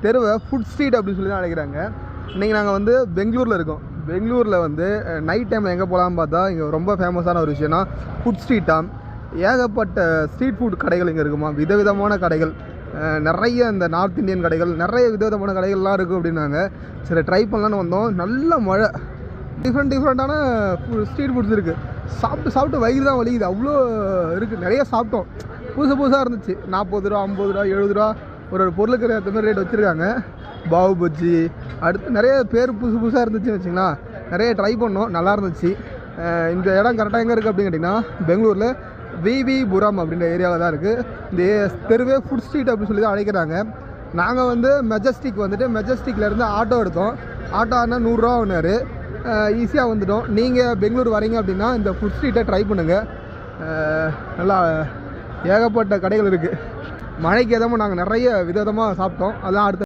தெருவை food street அப்படின்னு சொல்லி தான் அழைக்கிறாங்க. இன்றைக்கி நாங்கள் வந்து பெங்களூரில் இருக்கோம். பெங்களூரில் வந்து நைட் டைமில் எங்கே போகலான்னு பார்த்தா இங்கே ரொம்ப ஃபேமஸான ஒரு விஷயம்னா ஃபுட் ஸ்ட்ரீட் தான். ஏகப்பட்ட ஸ்ட்ரீட் ஃபுட் கடைகள் இங்கே இருக்குமா, விதவிதமான கடைகள், நிறைய இந்த நார்த் இந்தியன் கடைகள், நிறைய விதவிதமான கடைகள்லாம் இருக்குது அப்படின்னாங்க. சரி ட்ரை பண்ணலான்னு வந்தோம். நல்ல மழை, டிஃப்ரெண்ட்டான ஸ்ட்ரீட் ஃபுட்ஸ் இருக்குது. சாப்பிட்டு வயிறு தான் வலிக்குது, அவ்வளோ இருக்குது. நிறைய சாப்பிட்டோம், புதுசாக இருந்துச்சு. 40 ரூபா, 50 ரூபா, 70 ரூபா ஒரு பொருளுக்கு ஏற்ற மாதிரி ரேட் வச்சுருக்காங்க. பாவு பஜ்ஜி, அடுத்து நிறைய பேர் புதுசாக இருந்துச்சுன்னு வச்சிங்களா. நிறைய ட்ரை பண்ணோம், நல்லா இருந்துச்சு. இந்த இடம் கரெக்டாக எங்கே இருக்குது அப்படின்னு கேட்டிங்கன்னா பெங்களூரில் விவிபுரம் அப்படின்ற ஏரியாவில் தான் இருக்குது. இந்த தெருவே ஃபுட் ஸ்ட்ரீட் அப்படின்னு சொல்லி தான் அழைக்கிறாங்க. நாங்கள் வந்து மெஜஸ்டிக்லேருந்து ஆட்டோ எடுத்தோம். ஆட்டோ ஆனால் 100 ரூபா ஒன்றாரு. ஈஸியாக வந்துட்டோம். நீங்கள் பெங்களூர் வரீங்க அப்படின்னா இந்த ஃபுட் ஸ்ட்ரீட்டை ட்ரை பண்ணுங்கள். நல்லா ஏகப்பட்ட கடைகள் இருக்குது. மழைக்கு எதமாக நாங்கள் நிறைய விதமாக சாப்பிட்டோம். அதெல்லாம் அடுத்த